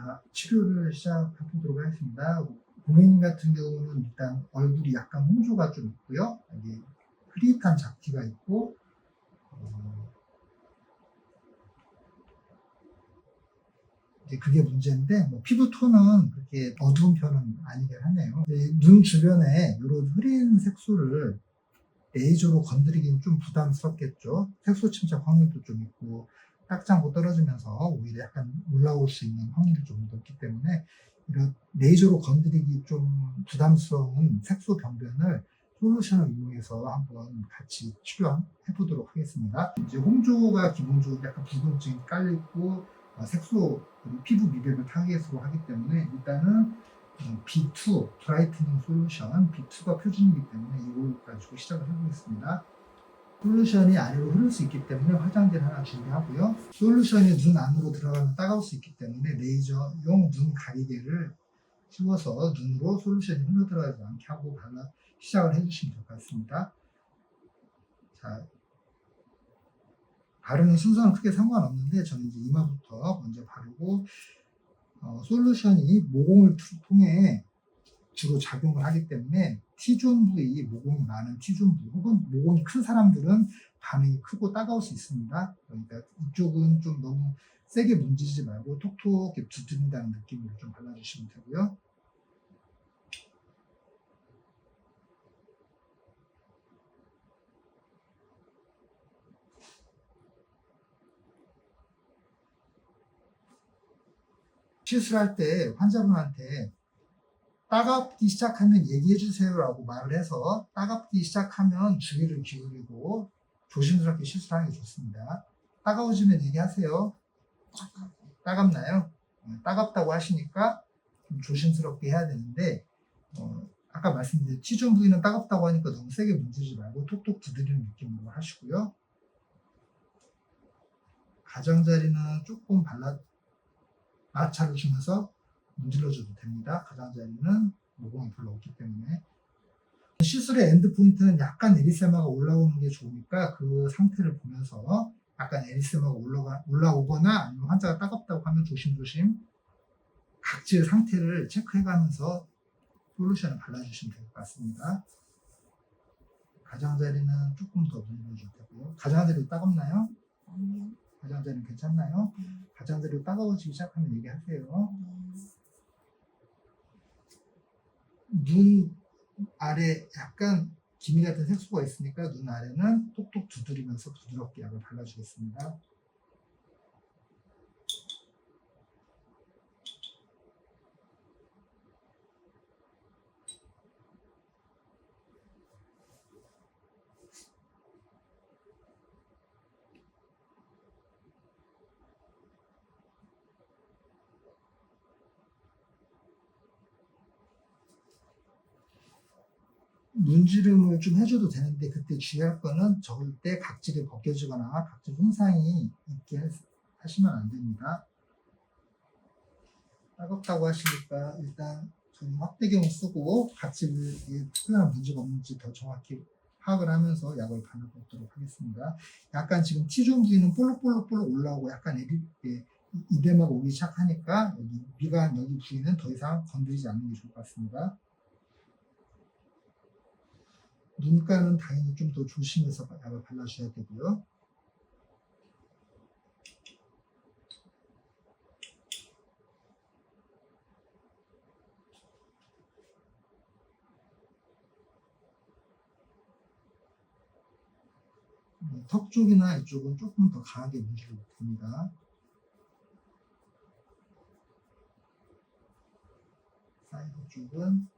자, 치료를 시작해 보도록 하겠습니다. 고객님 같은 경우는 일단 얼굴이 약간 홍조가 좀 있고요. 여기 흐릿한 잡티가 있고, 이제 그게 문제인데, 피부 톤은 그렇게 어두운 편은 아니긴 하네요. 눈 주변에 이런 흐린 색소를 레이저로 건드리기는 좀 부담스럽겠죠. 색소 침착 확률도 좀 있고, 딱장고 떨어지면서 오히려 약간 올라올 수 있는 확률이 좀 높기 때문에 이런 레이저로 건드리기 좀 부담스러운 색소 변변을 솔루션을 이용해서 한번 같이 치료해 보도록 하겠습니다. 이제 홍조가 기본적으로 약간 붉은증이 깔려있고 색소 피부 미백을 타겟으로 하기 때문에 일단은 B2 브라이트닝 솔루션 B2가 표준이기 때문에 이걸 가지고 시작을 해보겠습니다. 솔루션이 아래로 흐를 수 있기 때문에 화장지를 하나 준비하고요. 솔루션이 눈 안으로 들어가면 따가울 수 있기 때문에 레이저용 눈 가리개를 씌워서 눈으로 솔루션이 흘러 들어가지 않게 하고 시작을 해주시면 될 것 같습니다. 자, 바르는 순서는 크게 상관없는데 저는 이제 이마부터 먼저 바르고 솔루션이 모공을 통해 주로 작용을 하기 때문에 T존 부위, 모공이 많은 T존 부위 혹은 모공이 큰 사람들은 반응이 크고 따가울 수 있습니다. 그러니까 이쪽은 좀 너무 세게 문지르지 말고 톡톡 두드린다는 느낌으로 좀 발라주시면 되고요. 시술할 때 환자분한테 따갑기 시작하면 얘기해 주세요라고 말을 해서 따갑기 시작하면 주의를 기울이고 조심스럽게 시술하는 게 좋습니다. 따가워지면 얘기하세요. 따갑나요? 따갑다고 하시니까 좀 조심스럽게 해야 되는데 아까 말씀드린 T존 부위는 따갑다고 하니까 너무 세게 문지르지 말고 톡톡 두드리는 느낌으로 하시고요. 가장자리는 조금 마찰을 주면서 문질러줘도 됩니다. 가장자리는 모공이 별로 없기 때문에. 시술의 엔드포인트는 약간 에리세마가 올라오는 게 좋으니까 그 상태를 보면서 약간 에리세마가 올라오거나 아니면 환자가 따갑다고 하면 조심조심 각질 상태를 체크해가면서 솔루션을 발라주시면 될 것 같습니다. 가장자리는 조금 더 눌러줘도 되고요. 가장자리도 따갑나요? 아니요. 가장자리는 괜찮나요? 가장자리로 따가워지기 시작하면 얘기하세요. 눈 아래 약간 기미 같은 색소가 있으니까 눈 아래는 톡톡 두드리면서 부드럽게 약을 발라주겠습니다. 문지름을 좀 해줘도 되는데 그때 주의할 거는 저을 때 각질이 벗겨지거나 각질 손상이 있게 하시면 안 됩니다. 따갑다고 하시니까 일단 저는 확대경을 쓰고 각질에 특별한 문제가 없는지 더 정확히 파악을 하면서 약을 발라보도록 하겠습니다. 약간 지금 T존 부위는 볼록볼록 올라오고 약간 이대마가 오기 시작하니까 여기 미간 여기 부위는 더 이상 건드리지 않는 게 좋을 것 같습니다. 눈가는 당연히 좀 더 조심해서 약을 발라주셔야 되고요. 턱 쪽이나 이쪽은 조금 더 강하게 문질러도 됩니다. 사이드 쪽은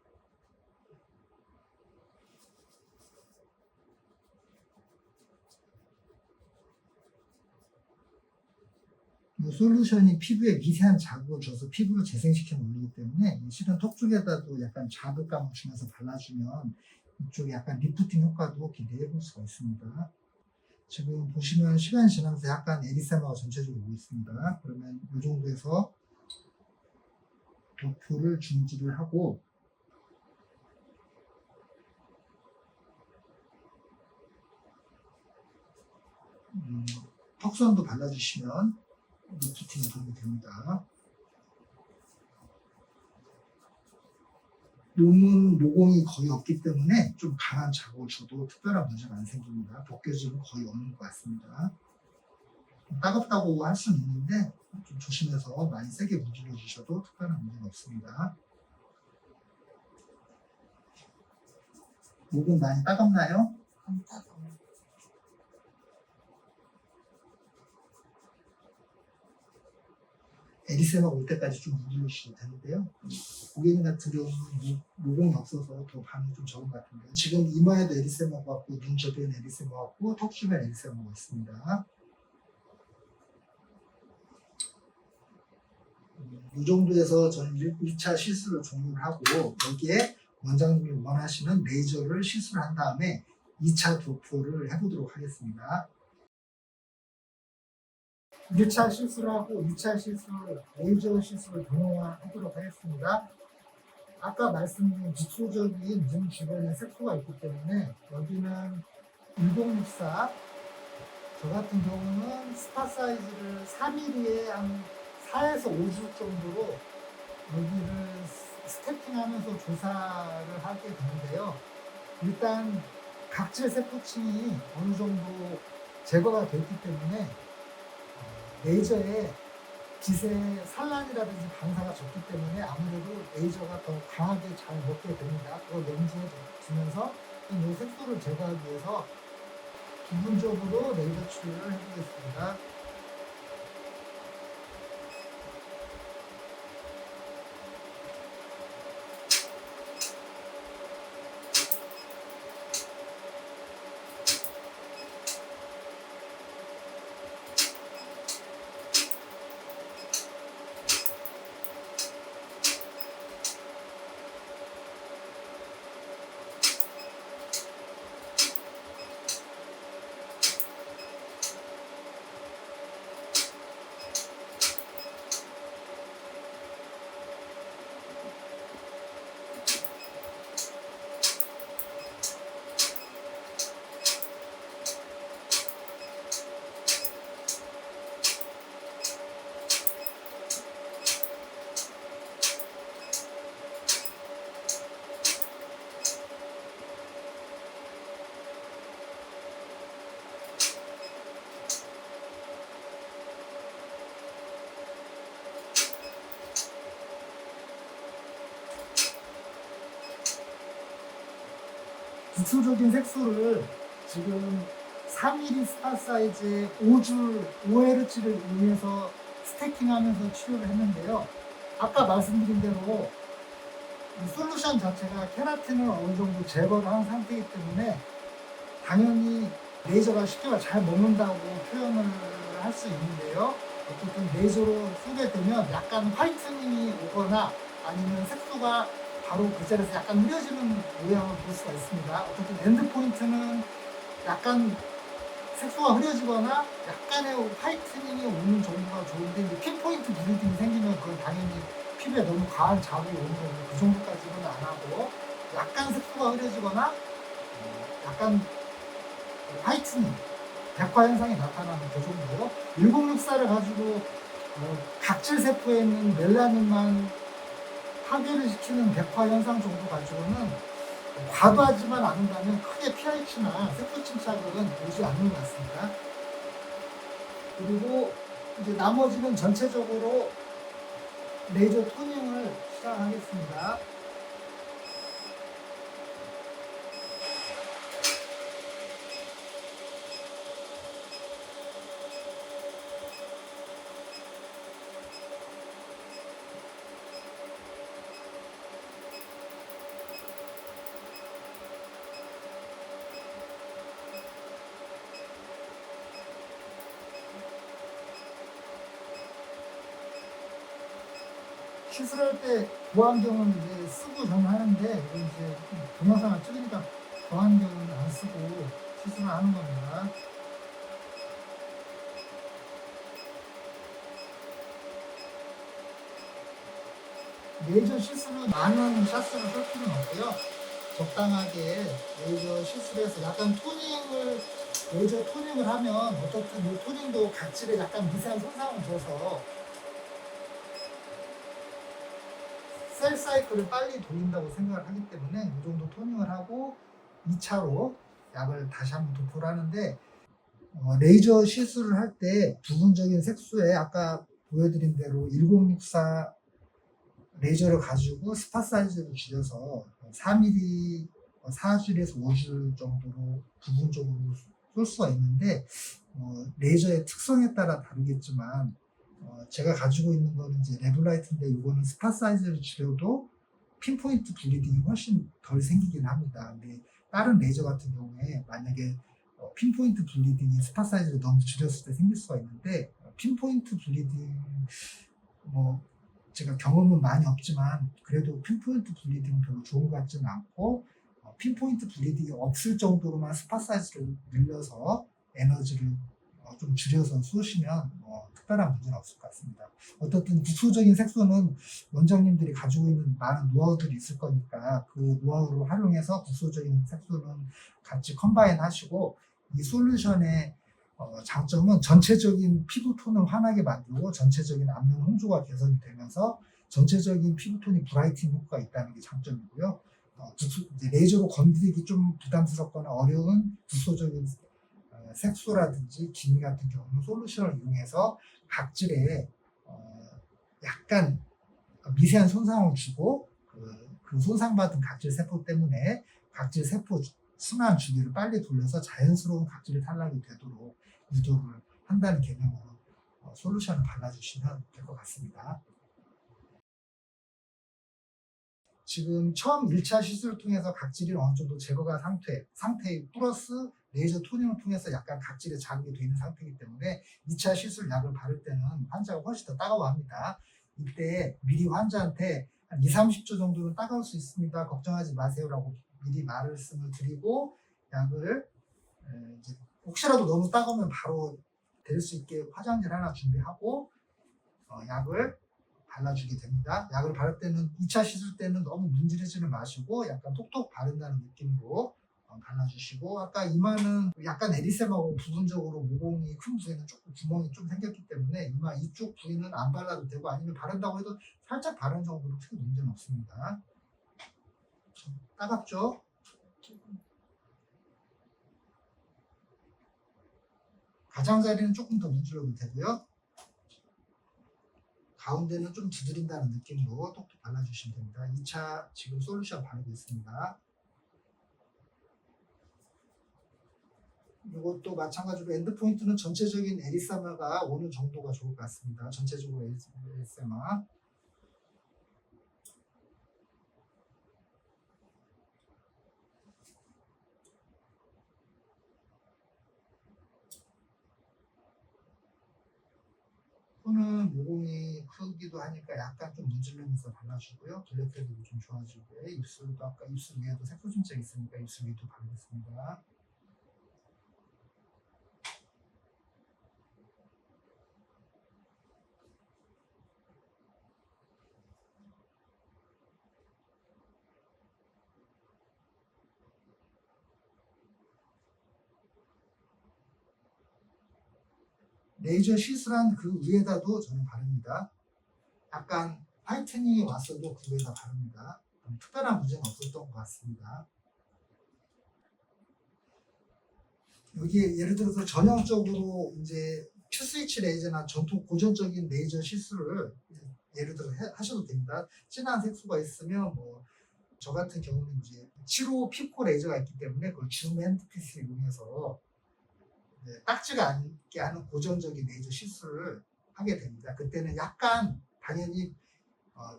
이 솔루션이 피부에 미세한 자극을 줘서 피부를 재생시켜 놓기 때문에 실은 턱 쪽에다도 약간 자극감을 주면서 발라주면 이쪽에 약간 리프팅 효과도 기대해 볼 수가 있습니다. 지금 보시면 시간이 지나면서 약간 에리세마가 전체적으로 오고 있습니다. 그러면 이 정도에서 도표를 중지를 하고 턱선도 발라주시면 리프팅이 도움이 됩니다. 놈은 모공이 거의 없기 때문에 좀 강한 자국을 줘도 특별한 문제가 안 생깁니다. 벗겨짐은 거의 없는 것 같습니다. 따갑다고 할 수는 있는데 좀 조심해서 많이 세게 문질러 주셔도 특별한 문제는 없습니다. 목은 많이 따갑나요? 안 따가워요. 에리세마 올 때까지 좀 문질러 주셔도 되는데요. 고객님 같은 경우는 모공이 없어서 더 반응이 좀 적은 것 같은데 지금 이마에도 에리세마가 왔고 눈 주변에 에리세마가 왔고 턱 주변에 에리세마가 있습니다. 이 정도에서 저는 1차 시술을 종료를 하고 여기에 원장님이 원하시는 레이저를 시술을 한 다음에 2차 도포를 해보도록 하겠습니다. 1차 시술하고 2차 시술, 레이저 시술을 병행하도록 하겠습니다. 아까 말씀드린 직소적인 눈 주변에 색소가 있기 때문에 여기는 1064, 저 같은 경우는 스파 사이즈를 3mm에 한 4에서 5주 정도로 여기를 스태핑하면서 조사를 하게 되는데요. 일단 각질 세포층이 어느 정도 제거가 됐기 때문에 레이저에 빛의 산란이라든지 방사가 적기 때문에 아무래도 레이저가 더 강하게 잘 먹게 됩니다. 그걸 염두에 두면서 이 색소를 제거하기 위해서 부분적으로 레이저 치료를 해보겠습니다. 기초적인 색소를 지금 3mm 스파 사이즈의 5줄 5Hz를 이용해서 스태킹하면서 치료를 했는데요. 아까 말씀드린 대로 이 솔루션 자체가 케라틴을 어느 정도 제거를 한 상태이기 때문에 당연히 레이저가 쉽게 잘 먹는다고 표현을 할 수 있는데요. 어쨌든 레이저로 쏘게 되면 약간 화이트닝이 오거나 아니면 색소가 바로 그 자리에서 약간 흐려지는 모양을 볼 수가 있습니다. 어쨌든 엔드 포인트는 약간 색소가 흐려지거나 약간의 화이트닝이 오는 정도가 좋은데 이제 핀포인트 블리딩이 생기면 그건 당연히 피부에 너무 과한 자국이 오는 거고 그 정도까지는 안 하고 약간 색소가 흐려지거나 약간 화이트닝, 백화 현상이 나타나는 그 정도요. 1064를 가지고 각질 세포에 있는 멜라닌만 파괴를 시키는 백화 현상 정도 가지고는 과도하지만 않는다면 크게 pH나 세포 침착은 오지 않는 것 같습니다. 그리고 이제 나머지는 전체적으로 레이저 토닝을 시작하겠습니다. 시술할 때 보안경은 이제 쓰고 저는 하는데 이건 이제 동영상을 찍으니까 보안경은 안 쓰고 시술을 하는 겁니다. 레이저 시술은 많은 샷수를 쓸 필요는 없고요. 적당하게 레이저 시술해서 약간 레이저 토닝을 하면 어떻든 이 토닝도 각질에 약간 미세한 손상을 줘서 셀 사이클을 빨리 돌린다고 생각을 하기 때문에 이 정도 토닝을 하고 2차로 약을 다시 한번 도포를 하는데, 레이저 시술을 할 때 부분적인 색소에 아까 보여드린 대로 1064 레이저를 가지고 스팟 사이즈를 줄여서 4mm, 4줄에서 5줄 정도로 부분적으로 쏠 수가 있는데, 레이저의 특성에 따라 다르겠지만, 제가 가지고 있는 거는 이제 레블라이트인데, 이거는 스팟 사이즈를 줄여도 핀포인트 블리딩이 훨씬 덜 생기긴 합니다. 근데 다른 레이저 같은 경우에 만약에 핀포인트 블리딩이 스팟 사이즈를 너무 줄였을 때 생길 수가 있는데, 핀포인트 블리딩 뭐 제가 경험은 많이 없지만 그래도 핀포인트 블리딩은 별로 좋은 것 같지는 않고, 핀포인트 블리딩이 없을 정도로만 스팟 사이즈를 늘려서 에너지를 좀 줄여서 쏘시면 특별한 문제는 없을 것 같습니다. 어떻든 국소적인 색소는 원장님들이 가지고 있는 많은 노하우들이 있을 거니까 그 노하우를 활용해서 국소적인 색소는 같이 컴바인 하시고, 이 솔루션의 장점은 전체적인 피부톤을 환하게 만들고 전체적인 안면 홍조가 개선이 되면서 전체적인 피부톤이 브라이팅 효과가 있다는 게 장점이고요. 이제 레이저로 건드리기 좀 부담스럽거나 어려운 국소적인 색소라든지 기미 같은 경우는 솔루션을 이용해서 각질에 약간 미세한 손상을 주고, 그 손상받은 각질 세포 때문에 각질 세포 순환 주기를 빨리 돌려서 자연스러운 각질이 탈락이 되도록 유도를 한다는 개념으로 솔루션을 발라주시면 될 것 같습니다. 지금 처음 1차 시술을 통해서 각질이 어느 정도 제거가 상태 플러스 레이저 토닝을 통해서 약간 각질에 자극이 되는 상태이기 때문에 2차 시술 약을 바를 때는 환자가 훨씬 더 따가워합니다. 이때 미리 환자한테 한 2, 30초 정도는 따가울 수 있습니다. 걱정하지 마세요라고 미리 말씀을 드리고, 약을 이제 혹시라도 너무 따가우면 바로 될 수 있게 화장지를 하나 준비하고 약을 발라주게 됩니다. 약을 바를 때는 2차 시술 때는 너무 문지르지는 마시고 약간 톡톡 바른다는 느낌으로 발라주시고, 아까 이마는 약간 에리세마고 부분적으로 모공이 큰 부위는 조금 구멍이 좀 생겼기 때문에 이마 이쪽 부위는 안 발라도 되고, 아니면 바른다고 해도 살짝 바른 정도로 크게 문제는 없습니다. 따갑죠? 가장자리는 조금 더 문질러도 되고요. 가운데는 좀 두드린다는 느낌으로 톡톡 발라주시면 됩니다. 2차 지금 솔루션 바르고 있습니다. 이것도 마찬가지로 엔드포인트는 전체적인 에리세마가 어느 정도가 좋을 것 같습니다. 전체적으로 에리세마. 코는 모공이 크기도 하니까 약간 좀 문지르면서 발라주고요. 블랙헤드도 좀 좋아지고요. 입술도 아까 입술 위에도 색소 침착이 있으니까 입술 위도 바르겠습니다. 레이저 시술한 그 위에다도 저는 바릅니다. 약간 화이트닝이 왔어도 그 위에다 바릅니다. 특별한 문제는 없었던 것 같습니다. 여기 예를 들어서 전형적으로 이제 큐스위치 레이저나 전통 고전적인 레이저 시술을 예를 들어 하셔도 됩니다. 진한 색소가 있으면 저 같은 경우는 이제 7호 피코 레이저가 있기 때문에 그걸 줌 핸드피스를 이용해서 딱지가 않게 하는 고전적인 레이저 시술을 하게 됩니다. 그때는 약간 당연히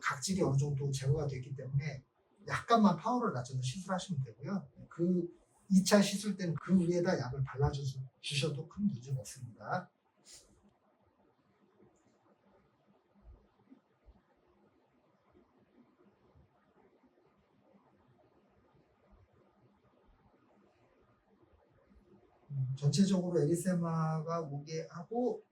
각질이 어느 정도 제거가 됐기 때문에 약간만 파워를 낮춰서 시술하시면 되고요. 그 2차 시술 때는 그 위에다 약을 발라주셔도 큰 문제가 없습니다. 전체적으로 에리세마가 오게 하고,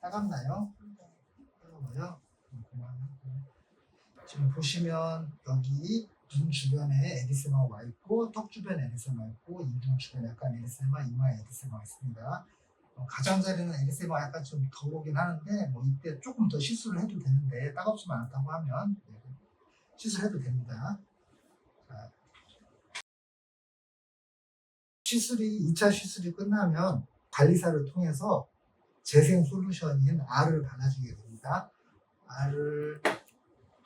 따갑나요? 따가워요? 그만하고. 지금 보시면 여기 눈 주변에 에디세마가 와 있고 턱 주변에 에디세마가 있고 인중 주변에 약간 에디세마, 이마에 에디세마가 있습니다. 가장자리는 에디세마가 약간 좀 더 오긴 하는데 뭐 이때 조금 더 시술을 해도 되는데 따갑지만 않다고 하면 시술해도 됩니다. 자, 시술이 2차 시술이 끝나면 관리사를 통해서 재생 솔루션인 R을 발라주게 됩니다. R을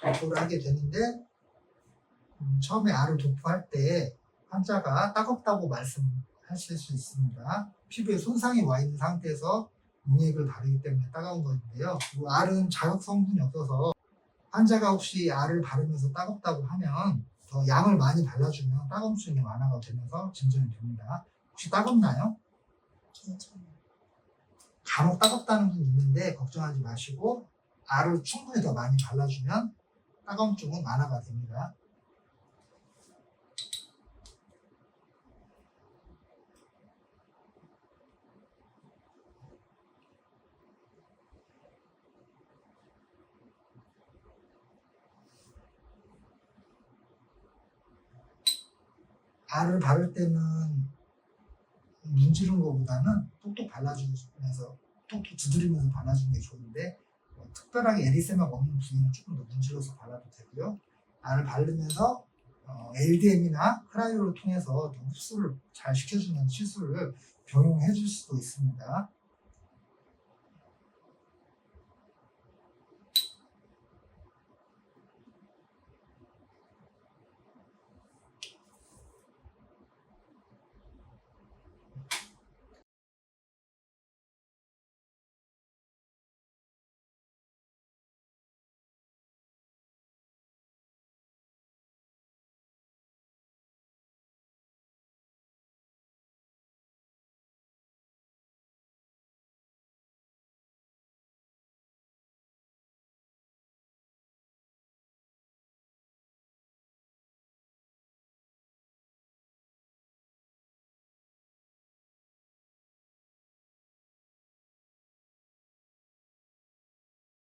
도포를 하게 되는데 처음에 R을 도포할 때 환자가 따갑다고 말씀하실 수 있습니다. 피부에 손상이 와 있는 상태에서 용액을 바르기 때문에 따가운 것인데요. R은 자극 성분이 없어서 환자가 혹시 R을 바르면서 따갑다고 하면 더 양을 많이 발라주면 따가움증이 완화가 되면서 진정이 됩니다. 혹시 따갑나요? 괜찮아요. 간혹 따갑다는 분 있는데 걱정하지 마시고 R을 충분히 더 많이 발라주면 따가움증은 완화가 됩니다. R을 바를 때는 문지르는 것보다는 톡톡 발라주면서 톡톡 두드리면서 발라주는 게 좋은데 특별하게 에리세마가 없는 부위는 조금 더 문질러서 발라도 되고요. R을 바르면서 LDM이나 크라이오를 통해서 더 흡수를 잘 시켜주는 시술을 병용해 줄 수도 있습니다.